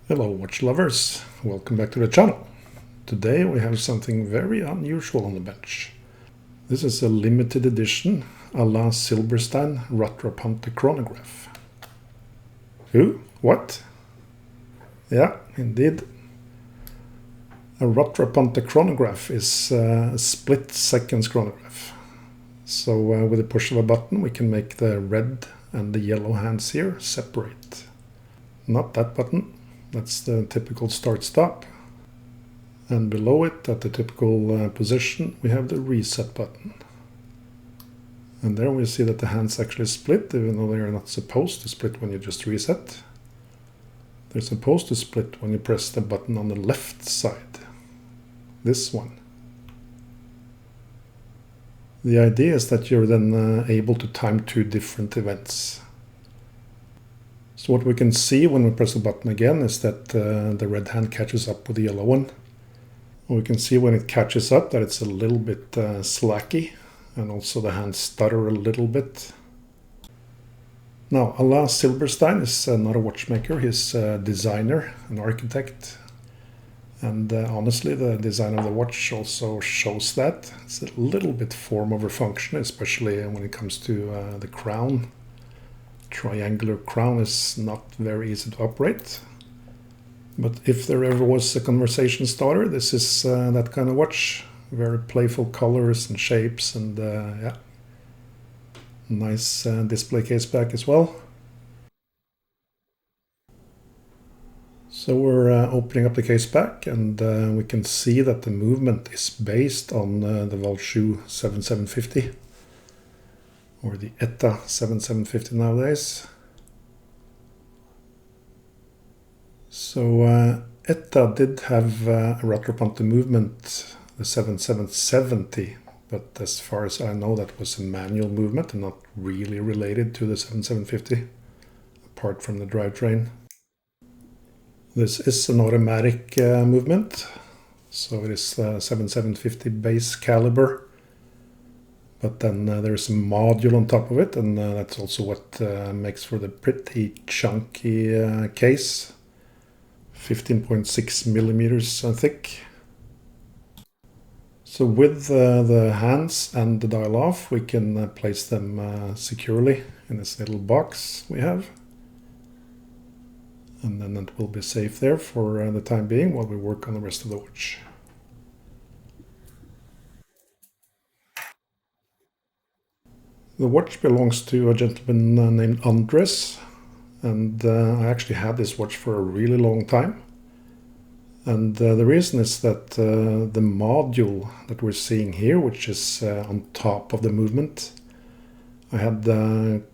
Hello watch lovers, welcome back to the channel. Today we have something very unusual on the bench. This is a limited edition Alain Silberstein rattrapante chronograph. Who? What? Yeah, indeed. A rattrapante chronograph is a split seconds chronograph. So with the push of a button we can make the red and the yellow hands here separate. Not that button. That's the typical start-stop. And below it, at the typical position, we have the reset button. And there we see that the hands actually split, even though they are not supposed to split when you just reset. They're supposed to split when you press the button on the left side. This one. The idea is that you're then able to time two different events. So what we can see when we press the button again is that the red hand catches up with the yellow one. We can see when it catches up that it's a little bit slacky, and also the hands stutter a little bit. Now, Alain Silberstein is not a watchmaker, he's a designer, an architect. And honestly, the design of the watch also shows that. It's a little bit form over function, especially when it comes to the crown. Triangular crown is not very easy to operate, but if there ever was a conversation starter, this is that kind of watch. Very playful colors and shapes, and yeah, nice display case back as well. So we're opening up the case back, and we can see that the movement is based on the Valjoux 7750. Or the ETA 7750 nowadays. So ETA did have a rattrapante movement, the 7770, but as far as I know that was a manual movement and not really related to the 7750, apart from the drivetrain. This is an automatic movement, so it is 7750 base caliber. But then there's a module on top of it, and that's also what makes for the pretty chunky case. 15.6 millimeters thick. So with the hands and the dial off, we can place them securely in this little box we have. And then it will be safe there for the time being while we work on the rest of the watch. The watch belongs to a gentleman named Andres, and I actually had this watch for a really long time. And the reason is that the module that we're seeing here, which is on top of the movement, I had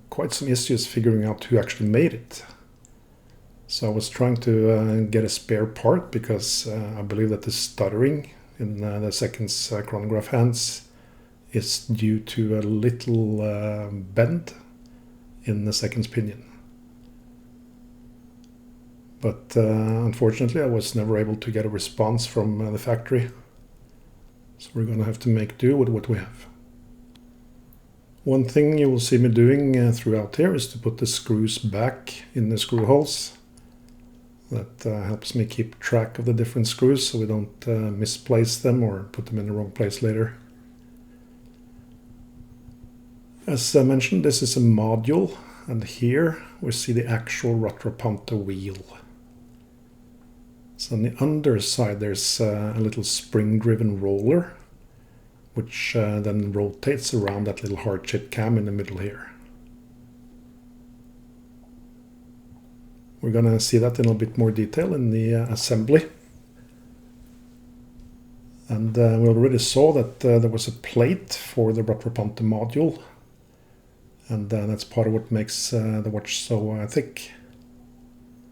quite some issues figuring out who actually made it. So I was trying to get a spare part, because I believe that the stuttering in the seconds chronograph hands is due to a little bend in the seconds pinion. But unfortunately I was never able to get a response from the factory. So we're going to have to make do with what we have. One thing you will see me doing throughout here is to put the screws back in the screw holes. That helps me keep track of the different screws so we don't misplace them or put them in the wrong place later. As I mentioned, this is a module, and here we see the actual rattrapante wheel. So on the underside there's a little spring-driven roller, which then rotates around that little heart-shaped cam in the middle here. We're going to see that in a bit more detail in the assembly. And we already saw that there was a plate for the rattrapante module. And that's part of what makes the watch so thick.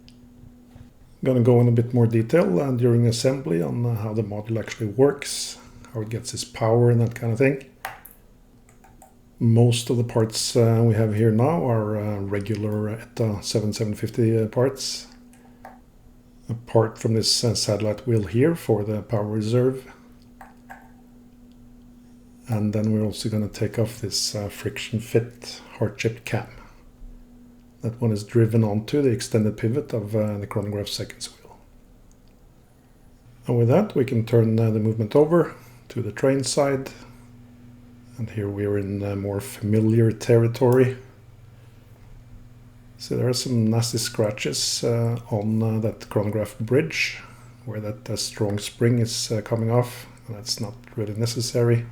I'm going to go in a bit more detail during assembly on how the module actually works, how it gets its power and that kind of thing. Most of the parts we have here now are regular ETA 7750 parts. Apart from this satellite wheel here for the power reserve. And then we're also going to take off this friction fit heart-shaped cam. That one is driven onto the extended pivot of the chronograph seconds wheel. And with that we can turn the movement over to the train side, and here we're in more familiar territory. So there are some nasty scratches on that chronograph bridge where that strong spring is coming off, and that's not really necessary.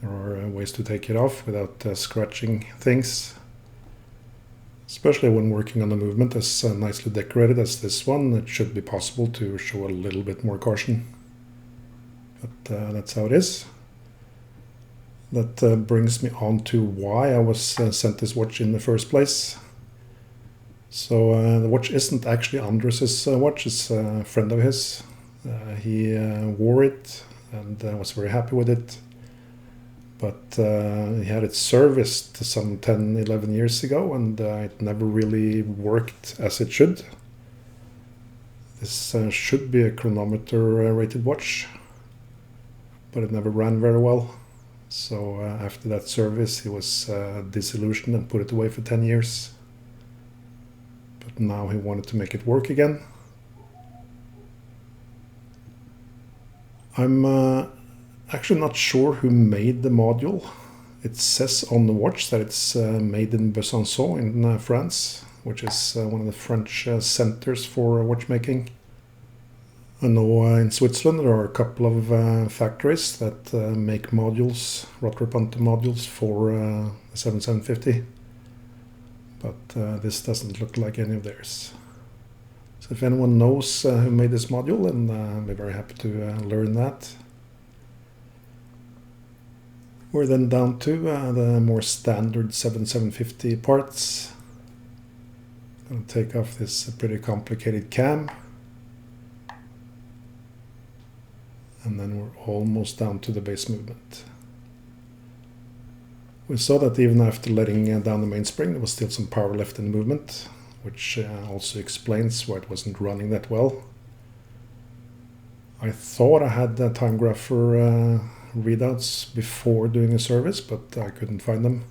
There are ways to take it off without scratching things. Especially when working on a movement as nicely decorated as this one, it should be possible to show a little bit more caution. But that's how it is. That brings me on to why I was sent this watch in the first place. So the watch isn't actually Andres' watch, it's a friend of his. He wore it and was very happy with it. But he had it serviced some 10-11 years ago, and it never really worked as it should. This should be a chronometer rated watch, but it never ran very well. So after that service he was disillusioned and put it away for 10 years. But now he wanted to make it work again. I'm actually not sure who made the module. It says on the watch that it's made in Besançon in France, which is one of the French centers for watchmaking. I know in Switzerland there are a couple of factories that make modules, rattrapante modules for the 7750, but this doesn't look like any of theirs. So if anyone knows who made this module, then I'll be very happy to learn that. We're then down to the more standard 7750 parts. I'm going to take off this pretty complicated cam. And then we're almost down to the base movement. We saw that even after letting down the mainspring, there was still some power left in the movement, which also explains why it wasn't running that well. I thought I had the time grapher readouts before doing a service, but I couldn't find them.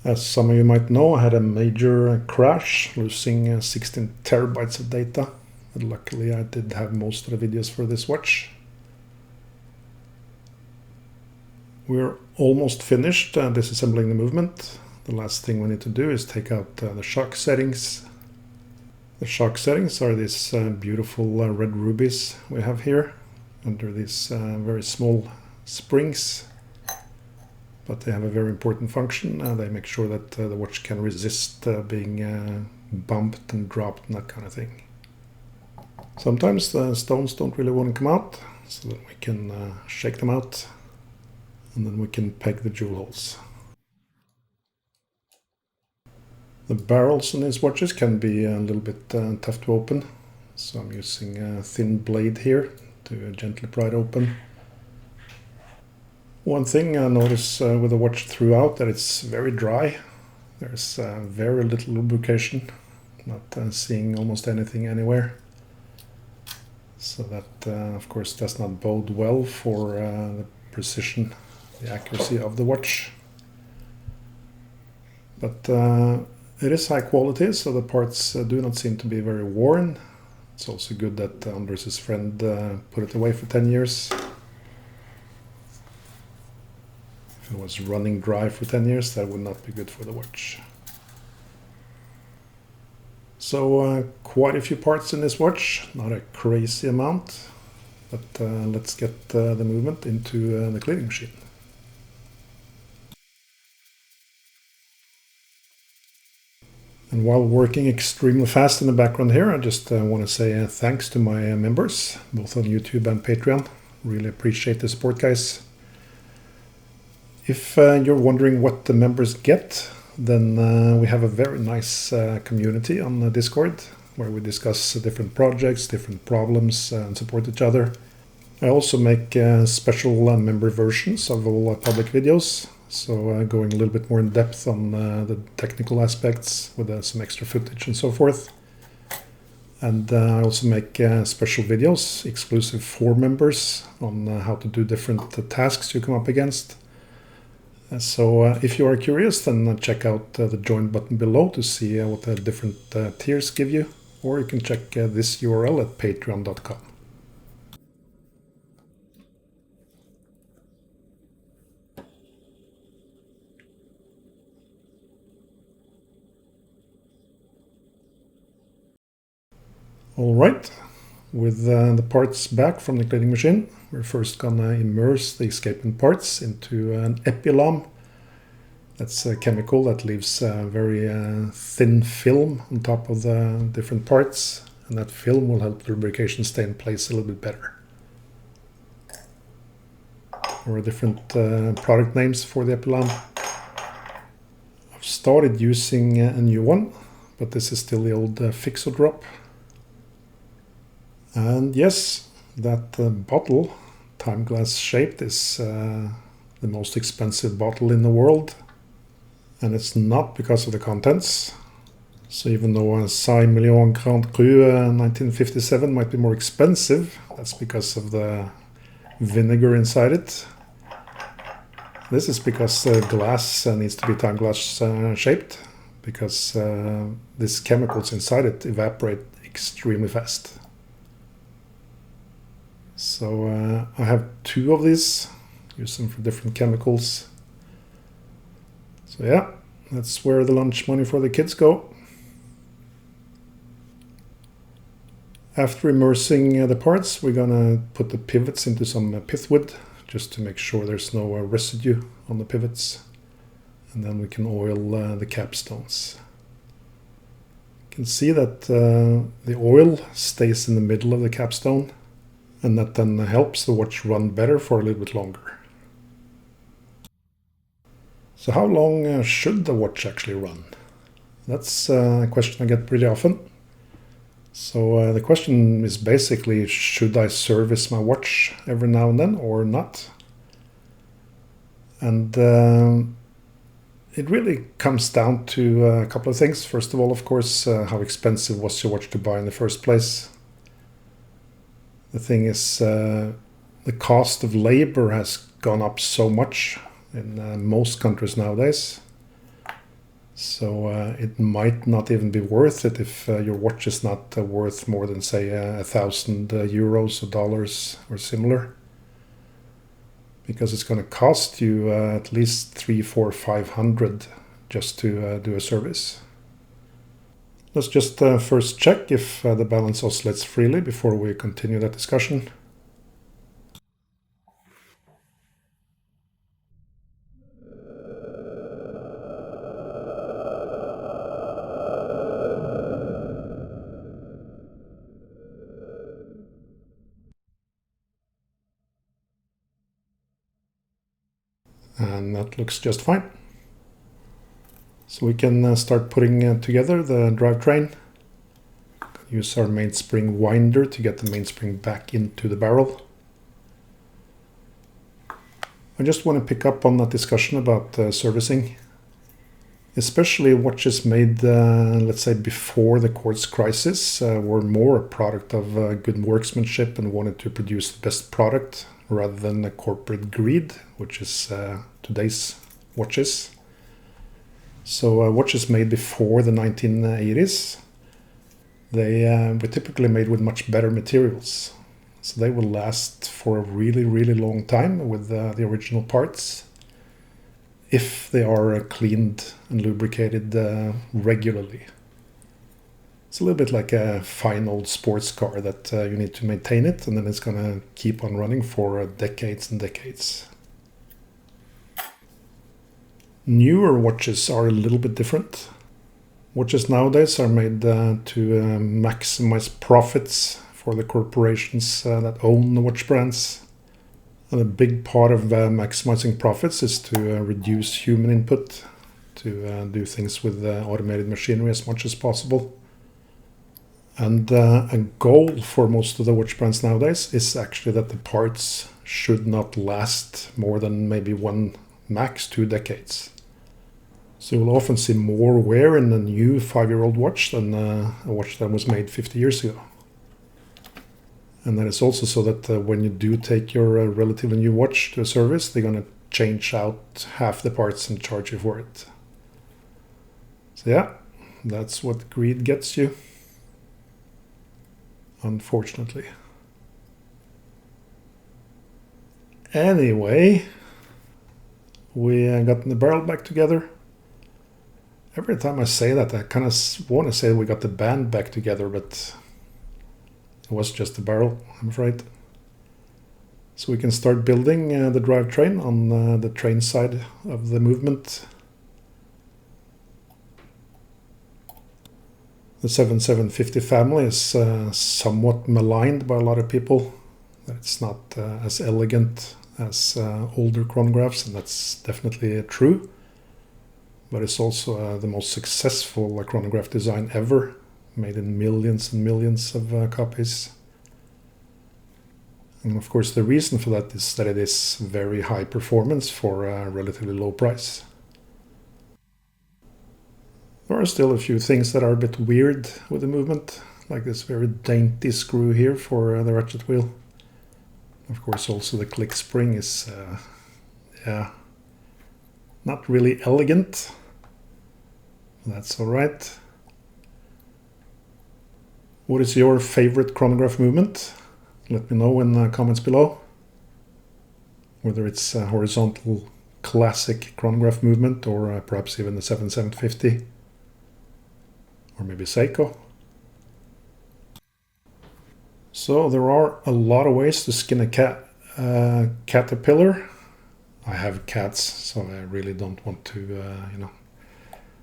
As some of you might know, I had a major crash, losing 16 terabytes of data. But luckily I did have most of the videos for this watch. We're almost finished disassembling the movement. The last thing we need to do is take out the shock settings. The shock settings are these beautiful red rubies we have here under these very small springs, but they have a very important function. They make sure that the watch can resist being bumped and dropped and that kind of thing. Sometimes the stones don't really want to come out, so then we can shake them out, and then we can peg the jewel holes. The barrels on these watches can be a little bit tough to open, so I'm using a thin blade here to gently pry it open. One thing I notice with the watch throughout, that it's very dry. There's very little lubrication, not seeing almost anything anywhere. So that of course does not bode well for the precision, the accuracy of the watch. But it is high quality, so the parts do not seem to be very worn. It's also good that Andres' friend put it away for 10 years. If it was running dry for 10 years, that would not be good for the watch. So quite a few parts in this watch, not a crazy amount, but let's get the movement into the cleaning machine. And while working extremely fast in the background here, I just want to say thanks to my members, both on YouTube and Patreon. Really appreciate the support, guys. If you're wondering what the members get, then we have a very nice community on Discord, where we discuss different projects, different problems, and support each other. I also make special member versions of all public videos, so going a little bit more in depth on the technical aspects with some extra footage and so forth. And I also make special videos exclusive for members on how to do different tasks you come up against. So if you are curious, then check out the join button below to see what the different tiers give you. or you can check this URL at patreon.com. Alright, with the parts back from the cleaning machine, we're first gonna immerse the escaping parts into an epilam. That's a chemical that leaves a very thin film on top of the different parts, and that film will help the lubrication stay in place a little bit better. There are different product names for the epilam. I've started using a new one, but this is still the old Fixodrop. And yes, that bottle, time glass shaped, is the most expensive bottle in the world. And it's not because of the contents. So even though a 5 million Grand Cru 1957 might be more expensive, that's because of the vinegar inside it. This is because glass needs to be time glass shaped, because these chemicals inside it evaporate extremely fast. So I have 2 of these, use them for different chemicals. So yeah, that's where the lunch money for the kids go. After immersing the parts, we're gonna put the pivots into some pithwood, just to make sure there's no residue on the pivots. And then we can oil the capstones. You can see that the oil stays in the middle of the capstone, and that then helps the watch run better for a little bit longer. So how long should the watch actually run? That's a question I get pretty often. So the question is basically, should I service my watch every now and then or not? And it really comes down to a couple of things. First of all, of course, how expensive was your watch to buy in the first place? The thing is, the cost of labor has gone up so much in most countries nowadays. So it might not even be worth it if your watch is not worth more than, say, 1,000 euros or dollars or similar. Because it's going to cost you at least 300, 400, 500 just to do a service. Let's just first check if the balance oscillates freely before we continue that discussion. And that looks just fine. So we can start putting together the drivetrain. Use our mainspring winder to get the mainspring back into the barrel. I just want to pick up on that discussion about servicing. Especially watches made, let's say, before the quartz crisis, were more a product of good workmanship and wanted to produce the best product rather than the corporate greed, which is today's watches. So watches made before the 1980s, they were typically made with much better materials. So they will last for a really, really long time with the original parts, if they are cleaned and lubricated regularly. It's a little bit like a fine old sports car that you need to maintain it, and then it's going to keep on running for decades and decades. Newer watches are a little bit different. Watches nowadays are made to maximize profits for the corporations that own the watch brands. And a big part of maximizing profits is to reduce human input, to do things with automated machinery as much as possible. And a goal for most of the watch brands nowadays is actually that the parts should not last more than maybe 1, max 2 decades. So you'll often see more wear in a new 5-year-old watch than a watch that was made 50 years ago. And that is also so that when you do take your relatively new watch to a service, they're going to change out half the parts and charge you for it. So yeah, that's what greed gets you. unfortunately. Anyway, we got the barrel back together. Every time I say that, I kind of want to say we got the band back together, but it was just the barrel, I'm afraid. So we can start building the drivetrain on the train side of the movement. The 7750 family is somewhat maligned by a lot of people. That it's not as elegant as older chronographs, and that's definitely true. But it's also the most successful chronograph design ever, made in millions and millions of copies. And of course the reason for that is that it is very high performance for a relatively low price. There are still a few things that are a bit weird with the movement, like this very dainty screw here for the ratchet wheel. Of course also the click spring is not really elegant. That's alright. What is your favorite chronograph movement? Let me know in the comments below. Whether it's a horizontal classic chronograph movement or perhaps even the 7750. Or maybe Seiko. So there are a lot of ways to skin a caterpillar. I have cats, so I really don't want to,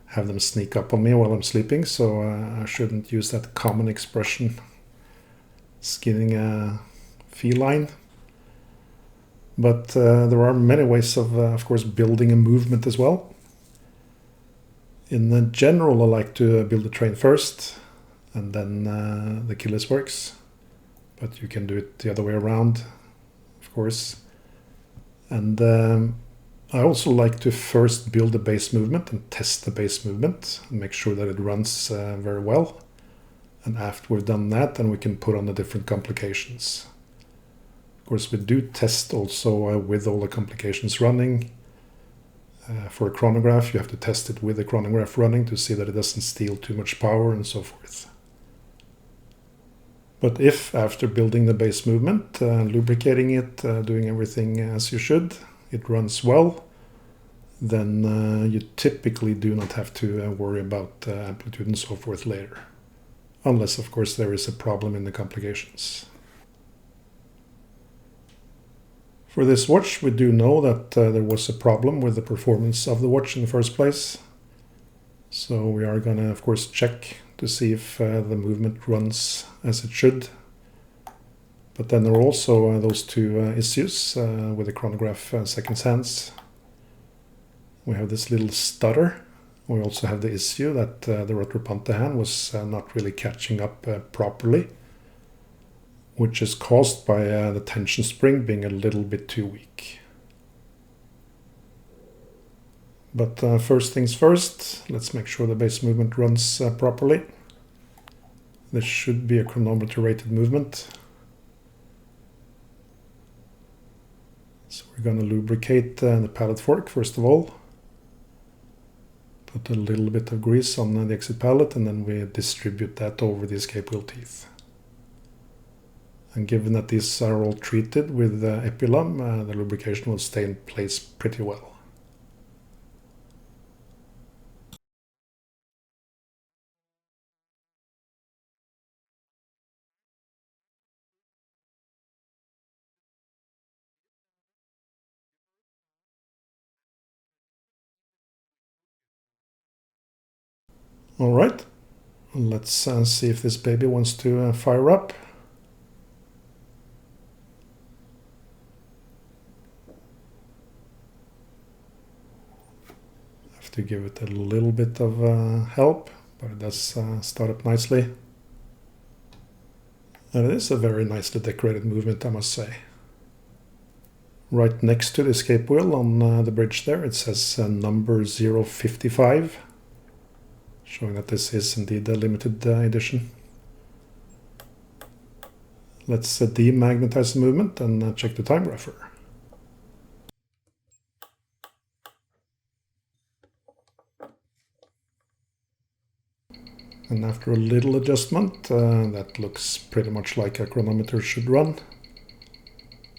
have them sneak up on me while I'm sleeping. So I shouldn't use that common expression, skinning a feline. But there are many ways of course, building a movement as well. In the general, I like to build the train first, and then the keyless works. But you can do it the other way around, of course. And I also like to first build the base movement and test the base movement and make sure that it runs very well. And after we've done that, then we can put on the different complications. Of course, we do test also with all the complications running. For a chronograph, you have to test it with the chronograph running to see that it doesn't steal too much power and so forth. But if after building the base movement, lubricating it, doing everything as you should, it runs well, then you typically do not have to worry about amplitude and so forth later. Unless, of course, there is a problem in the complications. For this watch, we do know that there was a problem with the performance of the watch in the first place. So we are going to, of course, check to see if the movement runs as it should. But then there are also those two issues with the chronograph seconds hands. We have this little stutter. We also have the issue that the rattrapante hand was not really catching up properly, which is caused by the tension spring being a little bit too weak. But first things first, let's make sure the base movement runs properly. This should be a chronometer rated movement. So we're going to lubricate the pallet fork first of all. Put a little bit of grease on the exit pallet, and then we distribute that over the escape wheel teeth. And given that these are all treated with Epilum, the lubrication will stay in place pretty well. Alright, let's see if this baby wants to fire up. Have to give it a little bit of help, but it does start up nicely. And it is a very nicely decorated movement, I must say. Right next to the escape wheel on the bridge there, it says number 055. Showing that this is indeed a limited edition. Let's demagnetize the movement and check the time grapher. And after a little adjustment, that looks pretty much like a chronometer should run.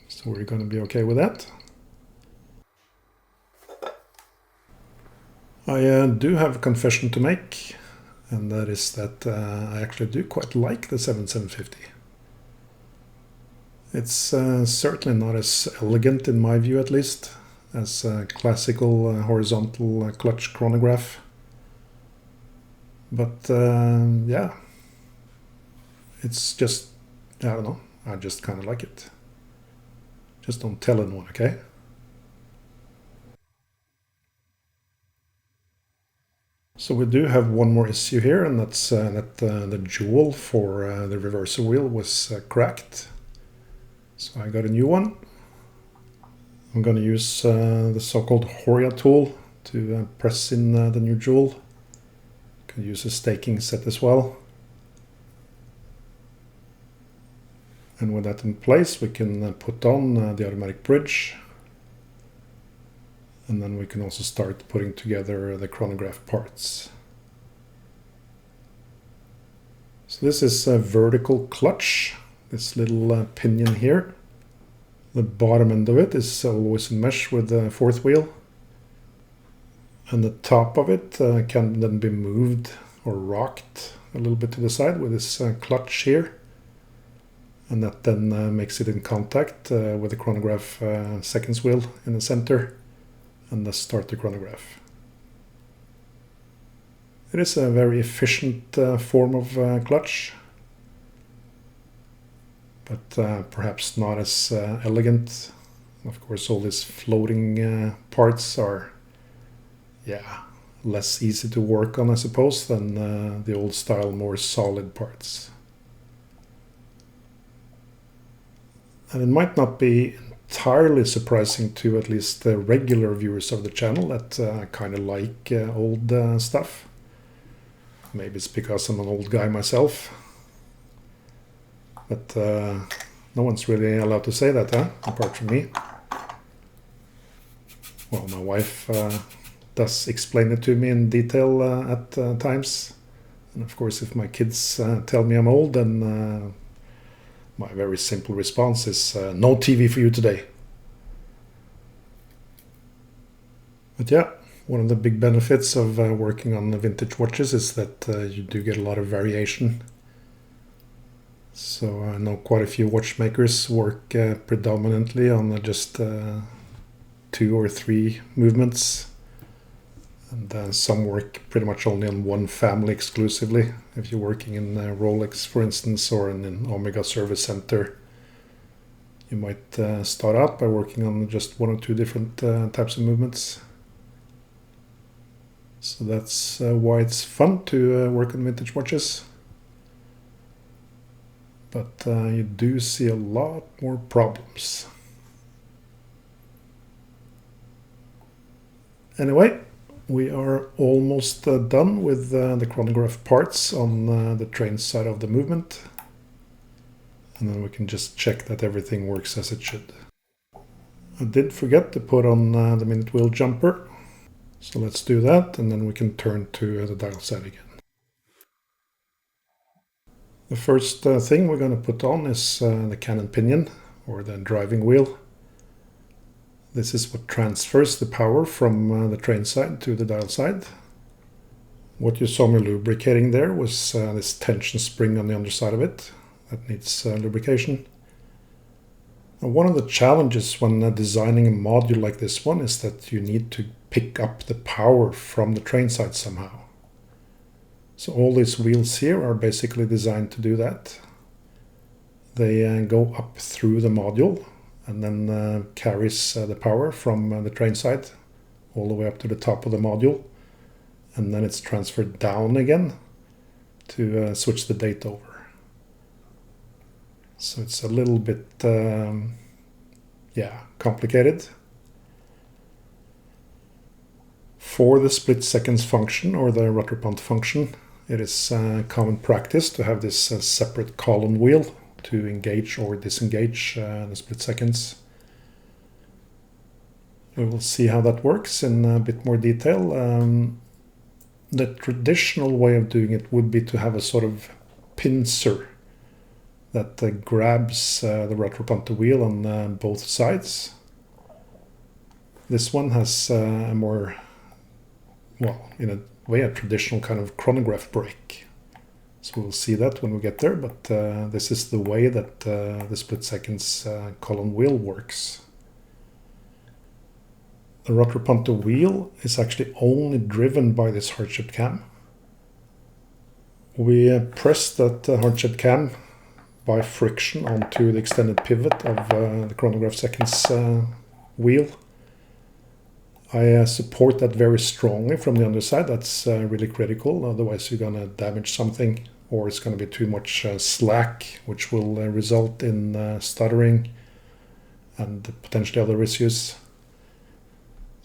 So we're going to be okay with that. I do have a confession to make, and that is that I actually do quite like the 7750. It's certainly not as elegant, in my view at least, as a classical horizontal clutch chronograph. But yeah, it's just, I don't know, I just kind of like it. Just don't tell anyone, okay? So we do have one more issue here, and that's that the jewel for the reversal wheel was cracked. So I got a new one. I'm going to use the so-called Horia tool to press in the new jewel. You can use a staking set as well. And with that in place, we can put on the automatic bridge. And then we can also start putting together the chronograph parts. So this is a vertical clutch, this little pinion here. The bottom end of it is always in mesh with the fourth wheel. And the top of it can then be moved or rocked a little bit to the side with this clutch here. And that then makes it in contact with the chronograph seconds wheel in the center. And thus start the chronograph. It is a very efficient form of clutch, but perhaps not as elegant. Of course, all these floating parts are, yeah, less easy to work on, I suppose, than the old style, more solid parts. And it might not be entirely surprising to at least the regular viewers of the channel that kind of like old stuff. Maybe it's because I'm an old guy myself. But no one's really allowed to say that, huh? Apart from me. Well, my wife does explain it to me in detail at times. And of course, if my kids tell me I'm old, then my very simple response is no TV for you today. But yeah, one of the big benefits of working on the vintage watches is that you do get a lot of variation. So I know quite a few watchmakers work predominantly on just 2 or 3 movements. And some work pretty much only on one family exclusively. If you're working in Rolex, for instance, or in an Omega service center, you might start out by working on just 1 or 2 different types of movements. So that's why it's fun to work on vintage watches. But you do see a lot more problems. Anyway, we are almost done with the chronograph parts on the train side of the movement. And then we can just check that everything works as it should. I did forget to put on the minute wheel jumper. So let's do that, and then we can turn to the dial side again. The first thing we're going to put on is the cannon pinion, or the driving wheel. This is what transfers the power from the train side to the dial side. What you saw me lubricating there was this tension spring on the underside of it that needs lubrication. Now, one of the challenges when designing a module like this one is that you need to pick up the power from the train side somehow. So all these wheels here are basically designed to do that. They go up through the module and then carries the power from the train side all the way up to the top of the module, and then it's transferred down again to switch the date over. So it's a little bit complicated. For the split seconds function, or the rattrapante function, it is common practice to have this separate column wheel to engage or disengage the split seconds. We will see how that works in a bit more detail. The traditional way of doing it would be to have a sort of pincer that grabs the rattrapante wheel on both sides. This one has a more, well, in a way, a traditional kind of chronograph brake. So we'll see that when we get there, but this is the way that the split seconds column wheel works. The rattrapante wheel is actually only driven by this hardship cam. We press that hardship cam by friction onto the extended pivot of the chronograph seconds wheel. I support that very strongly from the underside. That's really critical, otherwise you're going to damage something, or it's going to be too much slack, which will result in stuttering and potentially other issues.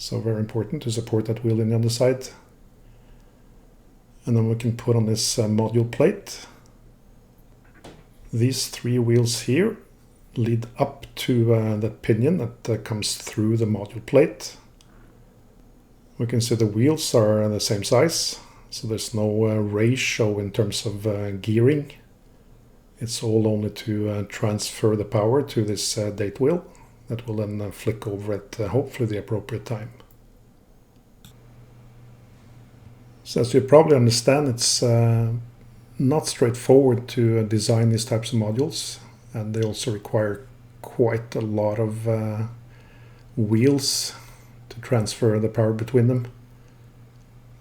So very important to support that wheel in the underside. And then we can put on this module plate. These three wheels here lead up to that pinion that comes through the module plate. We can see the wheels are the same size, so there's no ratio in terms of gearing. It's all only to transfer the power to this date wheel that will then flick over at hopefully the appropriate time. So as you probably understand, it's not straightforward to design these types of modules, and they also require quite a lot of wheels to transfer the power between them.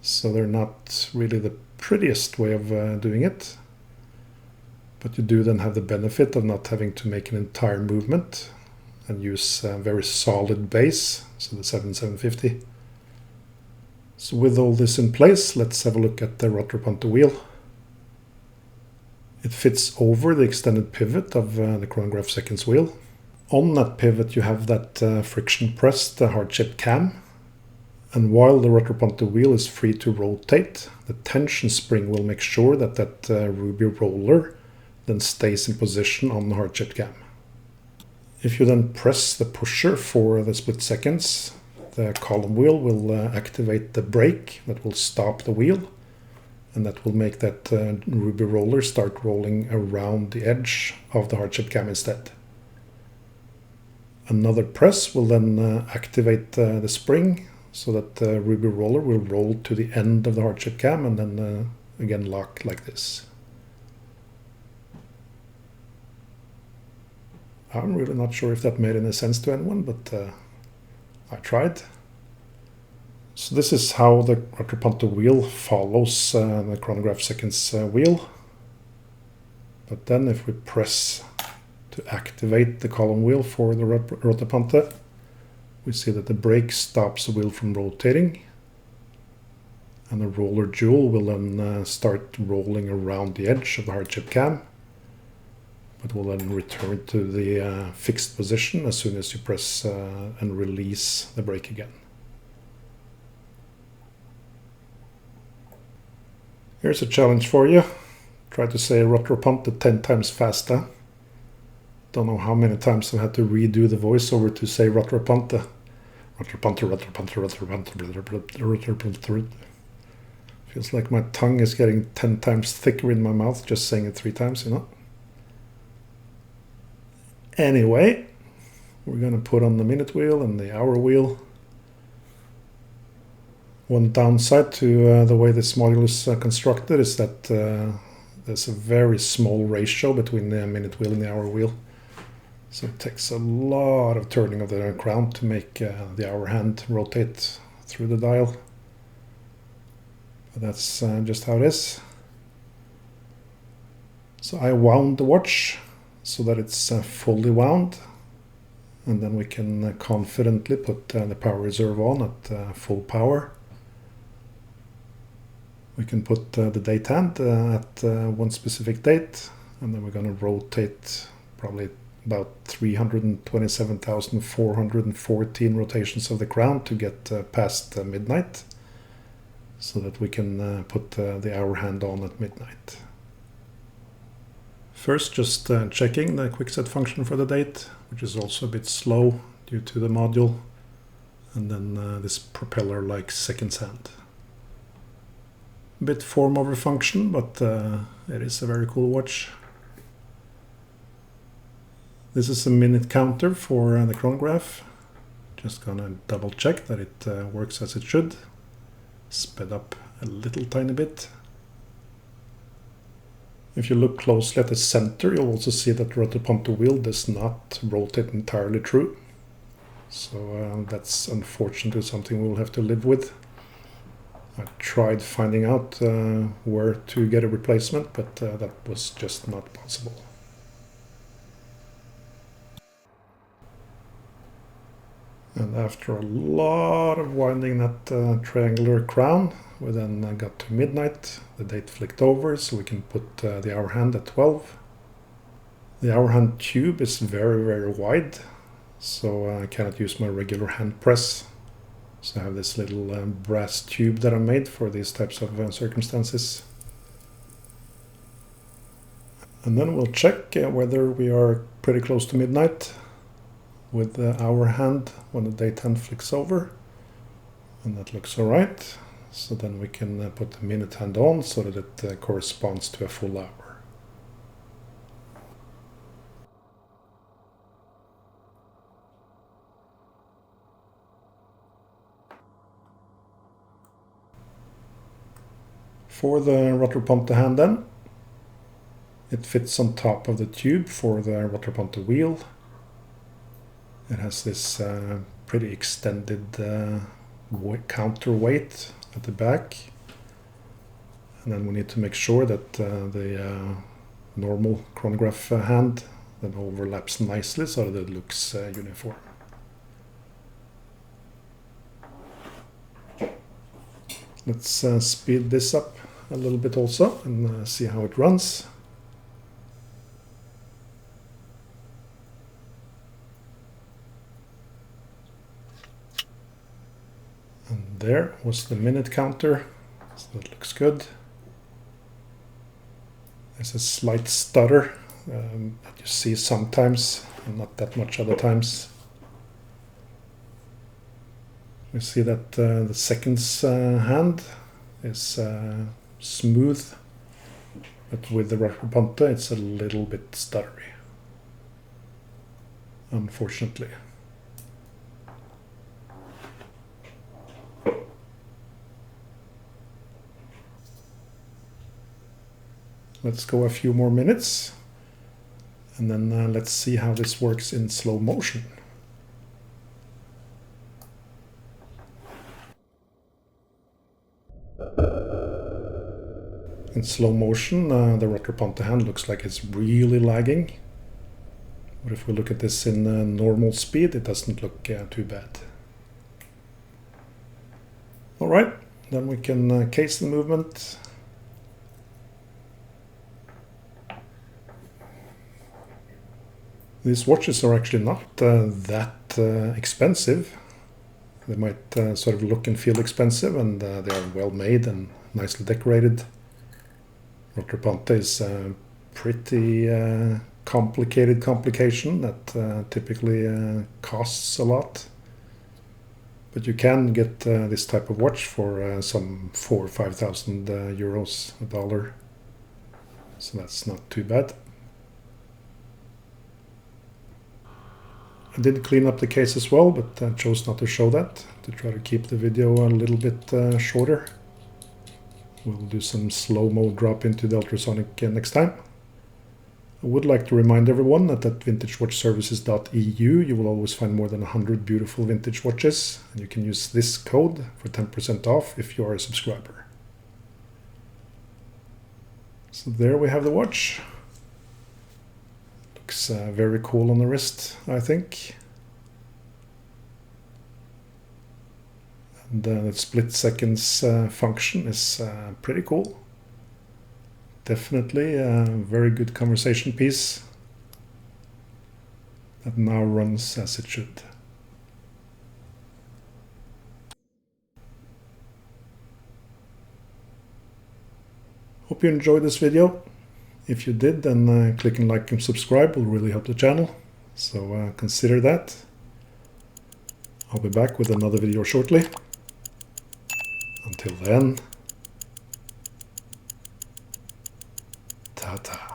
So they're not really the prettiest way of doing it, but you do then have the benefit of not having to make an entire movement and use a very solid base, so the 7750. So with all this in place, let's have a look at the rattrapante wheel. It fits over the extended pivot of the chronograph seconds wheel. On that pivot you have that friction pressed hardship cam, and while the rattrapante wheel is free to rotate, the tension spring will make sure that that ruby roller then stays in position on the hardship cam. If you then press the pusher for the split seconds, the column wheel will activate the brake that will stop the wheel, and that will make that ruby roller start rolling around the edge of the hardship cam instead. Another press will then activate the spring so that the ruby roller will roll to the end of the hardship cam and then again lock like this. I'm really not sure if that made any sense to anyone, but I tried. So this is how the rattrapante wheel follows the chronograph seconds wheel. But then if we press to activate the column wheel for the rattrapante, we see that the brake stops the wheel from rotating, and the roller jewel will then start rolling around the edge of the hardship cam, but will then return to the fixed position as soon as you press and release the brake again. Here's a challenge for you. Try to say rattrapante 10 times faster. Don't know how many times I've had to redo the voiceover to say rattrapante. Rattrapante. Feels like my tongue is getting 10 times thicker in my mouth just saying it 3 times, you know. Anyway, we're going to put on the minute wheel and the hour wheel. One downside to the way this module is constructed is that there's a very small ratio between the minute wheel and the hour wheel. So it takes a lot of turning of the crown to make the hour hand rotate through the dial. But that's just how it is. So I wound the watch so that it's fully wound, and then we can confidently put the power reserve on at full power. We can put the date hand at one specific date, and then we're going to rotate probably about 327,414 rotations of the crown to get past midnight, so that we can put the hour hand on at midnight. First, just checking the quickset function for the date, which is also a bit slow due to the module, and then this propeller-like seconds hand. A bit form over function, but it is a very cool watch. This is a minute counter for the chronograph. Just gonna double check that it works as it should. Sped up a little tiny bit. If you look closely at the center, you'll also see that the rattrapante wheel does not rotate entirely true. So that's unfortunately something we'll have to live with. I tried finding out where to get a replacement, but that was just not possible. And after a lot of winding that triangular crown, we then got to midnight. The date flicked over, so we can put the hour hand at 12. The hour hand tube is very, very wide, so I cannot use my regular hand press. So I have this little brass tube that I made for these types of circumstances. And then we'll check whether we are pretty close to midnight with the hour hand when the date hand flicks over. And that looks alright. So then we can put the minute hand on so that it corresponds to a full hour. For the rattrapante hand then, it fits on top of the tube for the rattrapante wheel. It has this pretty extended counterweight at the back. And then we need to make sure that the normal chronograph hand then overlaps nicely so that it looks uniform. Let's speed this up a little bit also and see how it runs. And there was the minute counter, so that looks good. There's a slight stutter that you see sometimes and not that much other times. We see that the seconds hand is smooth, but with the rattrapante it's a little bit stuttery, unfortunately. Let's go a few more minutes and then let's see how this works in slow motion. In slow motion, the rattrapante hand looks like it's really lagging. But if we look at this in normal speed, it doesn't look too bad. Alright, then we can case the movement. These watches are actually not that expensive. They might sort of look and feel expensive, and they are well made and nicely decorated. Rattrapante is a pretty complicated complication that typically costs a lot. But you can get this type of watch for some 4,000 or 5,000 euros, a dollar. So that's not too bad. I did clean up the case as well, but I chose not to show that, to try to keep the video a little bit shorter. We'll do some slow-mo drop into the ultrasonic next time. I would like to remind everyone that at vintagewatchservices.eu you will always find more than 100 beautiful vintage watches, and you can use this code for 10% off if you are a subscriber. So there we have the watch. Looks very cool on the wrist, I think. And the split seconds function is pretty cool. Definitely a very good conversation piece that now runs as it should. Hope you enjoyed this video. If you did, then clicking like and subscribe will really help the channel, so consider that. I'll be back with another video shortly. Until then, Ta-ta.